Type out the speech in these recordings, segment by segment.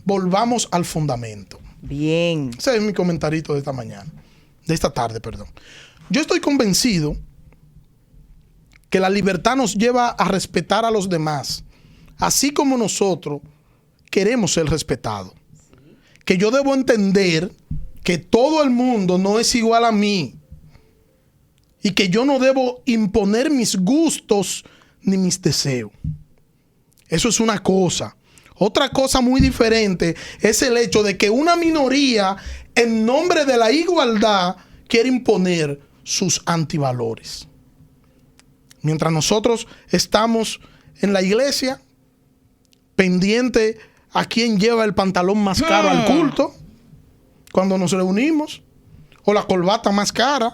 volvamos al fundamento. Bien. Ese es mi comentarito de esta tarde, perdón. Yo estoy convencido que la libertad nos lleva a respetar a los demás, así como nosotros queremos ser respetados. Que yo debo entender que todo el mundo no es igual a mí y que yo no debo imponer mis gustos ni mis deseos. Eso es una cosa. Otra cosa muy diferente es el hecho de que una minoría, en nombre de la igualdad, quiere imponer sus antivalores. Mientras nosotros estamos en la iglesia, pendiente a quién lleva el pantalón más caro al culto, cuando nos reunimos, o la corbata más cara,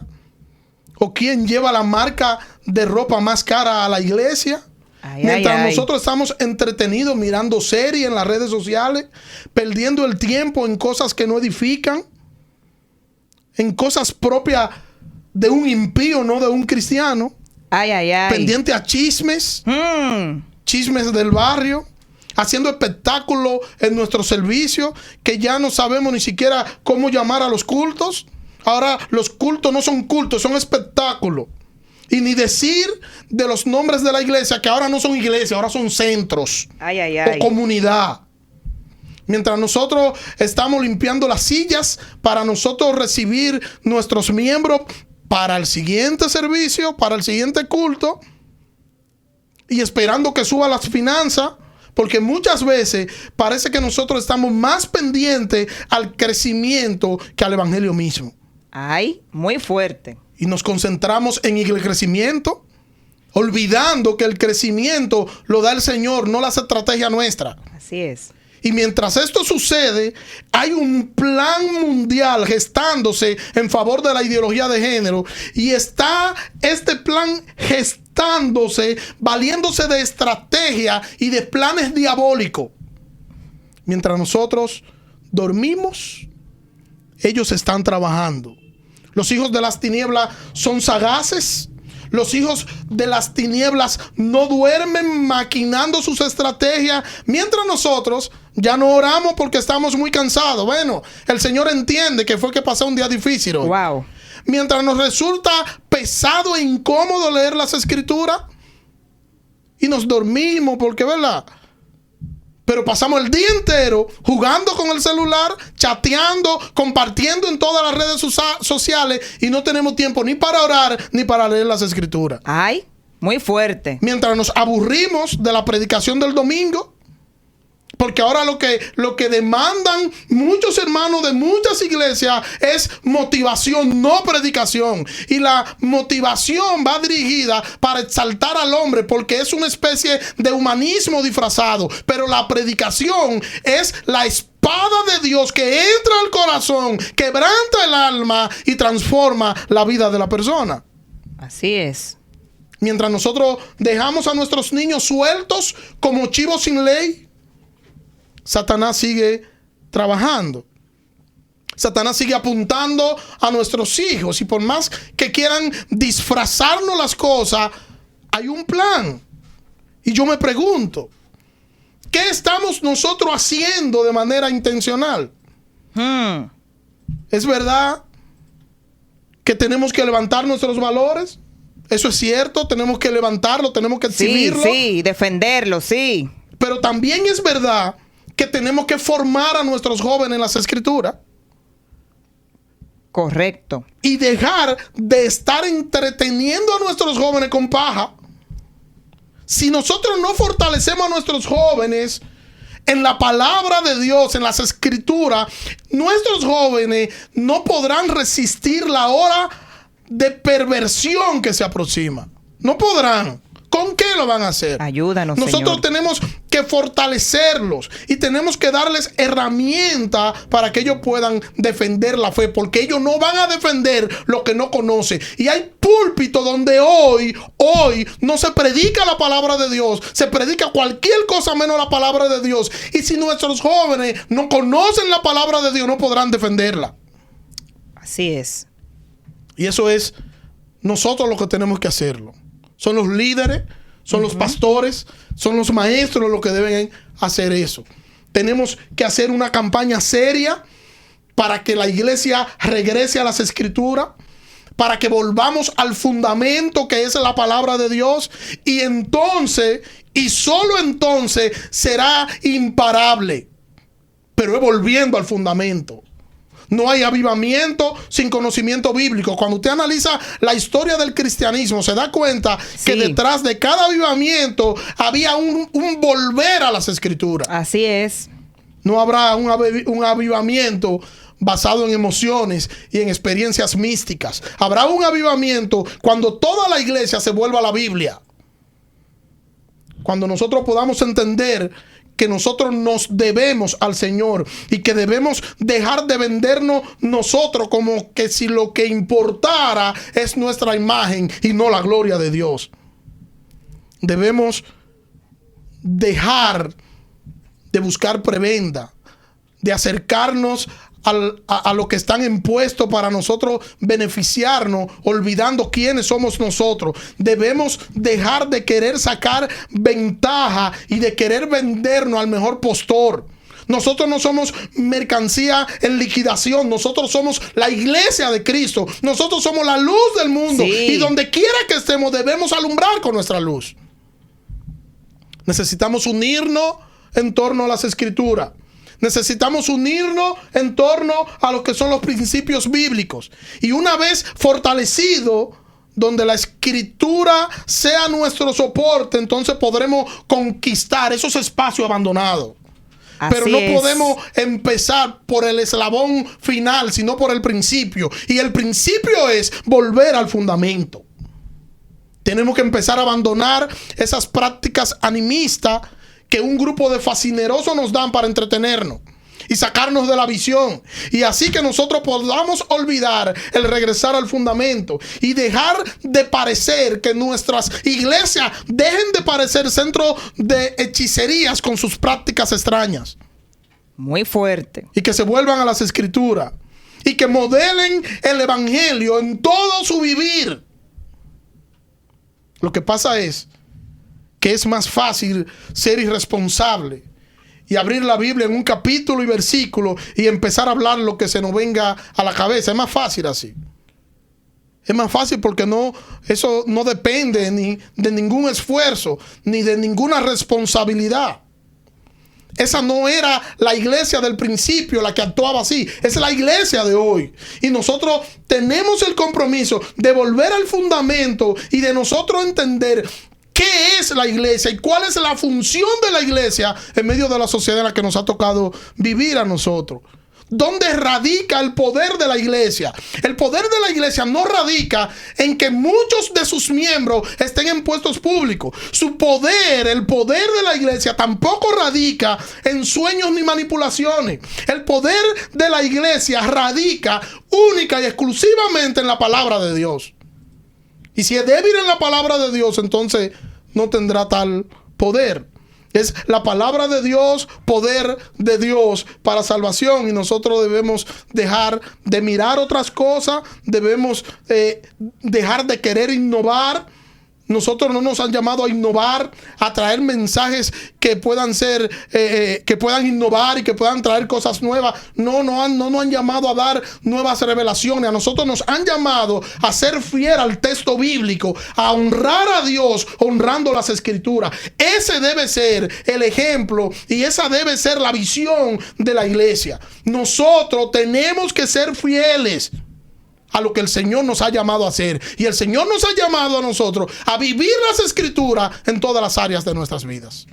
o quién lleva la marca de ropa más cara a la iglesia. Mientras nosotros estamos entretenidos mirando series en las redes sociales, perdiendo el tiempo en cosas que no edifican, en cosas propias de un impío, no de un cristiano. Pendiente a chismes, chismes del barrio, haciendo espectáculos en nuestro servicio, que ya no sabemos ni siquiera cómo llamar a los cultos. Ahora los cultos no son cultos, son espectáculos. Y ni decir de los nombres de la iglesia, que ahora no son iglesias, ahora son centros o comunidad. Mientras nosotros estamos limpiando las sillas para nosotros recibir nuestros miembros para el siguiente servicio, para el siguiente culto, y esperando que suban las finanzas, porque muchas veces parece que nosotros estamos más pendientes al crecimiento que al evangelio mismo. Muy fuerte. Y nos concentramos en el crecimiento, olvidando que el crecimiento lo da el Señor, no las estrategias nuestras. Así es. Y mientras esto sucede, hay un plan mundial gestándose en favor de la ideología de género. Y está este plan gestándose, valiéndose de estrategia y de planes diabólicos. Mientras nosotros dormimos, ellos están trabajando. Los hijos de las tinieblas son sagaces. Los hijos de las tinieblas no duermen maquinando sus estrategias, mientras nosotros ya no oramos porque estamos muy cansados. Bueno, el Señor entiende que fue que pasó un día difícil hoy. Wow. Mientras nos resulta pesado e incómodo leer las escrituras y nos dormimos porque, ¿verdad? Pero pasamos el día entero jugando con el celular, chateando, compartiendo en todas las redes sociales y no tenemos tiempo ni para orar ni para leer las escrituras. Muy fuerte. Mientras nos aburrimos de la predicación del domingo, porque ahora lo que demandan muchos hermanos de muchas iglesias es motivación, no predicación. Y la motivación va dirigida para exaltar al hombre, porque es una especie de humanismo disfrazado. Pero la predicación es la espada de Dios que entra al corazón, quebranta el alma y transforma la vida de la persona. Así es. Mientras nosotros dejamos a nuestros niños sueltos como chivos sin ley, Satanás sigue trabajando. Satanás sigue apuntando a nuestros hijos. Y por más que quieran disfrazarnos las cosas, hay un plan. Y yo me pregunto, ¿qué estamos nosotros haciendo de manera intencional? ¿Es verdad que tenemos que levantar nuestros valores? Eso es cierto, tenemos que levantarlo, tenemos que exhibirlo. Sí, defenderlo, sí. Pero también es verdad que tenemos que formar a nuestros jóvenes en las escrituras. Correcto. Y dejar de estar entreteniendo a nuestros jóvenes con paja. Si nosotros no fortalecemos a nuestros jóvenes en la palabra de Dios, en las escrituras, nuestros jóvenes no podrán resistir la hora de perversión que se aproxima. No podrán. ¿Con qué lo van a hacer? Ayúdanos, Nosotros Señor. tenemos que fortalecerlos y tenemos que darles herramientas para que ellos puedan defender la fe, porque ellos no van a defender lo que no conocen. Y hay púlpitos donde hoy no se predica la palabra de Dios, se predica cualquier cosa menos la palabra de Dios. Y si nuestros jóvenes no conocen la palabra de Dios, no podrán defenderla. Así es. Y eso es nosotros lo que tenemos que hacerlo. Son los líderes, son los pastores, son los maestros los que deben hacer eso. tenemos que hacer una campaña seria para que la iglesia regrese a las escrituras, para que volvamos al fundamento que es la palabra de Dios, y entonces, y solo entonces, será imparable. Pero es volviendo al fundamento. No hay avivamiento sin conocimiento bíblico. Cuando usted analiza la historia del cristianismo, se da cuenta que detrás de cada avivamiento había un volver a las escrituras. Así es. No habrá un avivamiento basado en emociones y en experiencias místicas. Habrá un avivamiento cuando toda la iglesia se vuelva a la Biblia. Cuando nosotros podamos entender que nosotros nos debemos al Señor y que debemos dejar de vendernos nosotros como que si lo que importara es nuestra imagen y no la gloria de Dios. Debemos dejar de buscar prebenda, de acercarnos a lo que están impuestos para nosotros beneficiarnos, olvidando quiénes somos nosotros. Debemos dejar de querer sacar ventaja y de querer vendernos al mejor postor. Nosotros no somos mercancía en liquidación. Nosotros somos la iglesia de Cristo. Nosotros somos la luz del mundo. Y donde quiera que estemos debemos alumbrar con nuestra luz. Necesitamos unirnos en torno a las escrituras. Necesitamos unirnos en torno a lo que son los principios bíblicos. Y una vez fortalecido, donde la escritura sea nuestro soporte, entonces podremos conquistar esos espacios abandonados. Pero no podemos empezar por el eslabón final, sino por el principio. Y el principio es volver al fundamento. Tenemos que empezar a abandonar esas prácticas animistas que un grupo de fascinerosos nos dan para entretenernos y sacarnos de la visión. Y así que nosotros podamos olvidar el regresar al fundamento y dejar de parecer que nuestras iglesias dejen de parecer centro de hechicerías con sus prácticas extrañas. Muy fuerte. Y que se vuelvan a las escrituras y que modelen el evangelio en todo su vivir. Lo que pasa es que es más fácil ser irresponsable y abrir la Biblia en un capítulo y versículo y empezar a hablar lo que se nos venga a la cabeza. Es más fácil así. Es más fácil porque eso no depende ni de ningún esfuerzo, ni de ninguna responsabilidad. Esa no era la iglesia del principio la que actuaba así. Es la iglesia de hoy. Y nosotros tenemos el compromiso de volver al fundamento y de nosotros entender qué es la iglesia y cuál es la función de la iglesia en medio de la sociedad en la que nos ha tocado vivir a nosotros. ¿Dónde radica el poder de la iglesia? El poder de la iglesia no radica en que muchos de sus miembros estén en puestos públicos. Su poder, el poder de la iglesia tampoco radica en sueños ni manipulaciones. El poder de la iglesia radica única y exclusivamente en la palabra de Dios. Y si es débil en la palabra de Dios, entonces no tendrá tal poder. Es la palabra de Dios, poder de Dios para salvación. Y nosotros debemos dejar de mirar otras cosas. Debemos dejar de querer innovar. Nosotros no nos han llamado a innovar, a traer mensajes que puedan ser, que puedan innovar y que puedan traer cosas nuevas. No nos han llamado a dar nuevas revelaciones. A nosotros nos han llamado a ser fiel al texto bíblico, a honrar a Dios honrando las escrituras. Ese debe ser el ejemplo y esa debe ser la visión de la iglesia. Nosotros tenemos que ser fieles a lo que el Señor nos ha llamado a hacer. Y el Señor nos ha llamado a nosotros a vivir las escrituras en todas las áreas de nuestras vidas.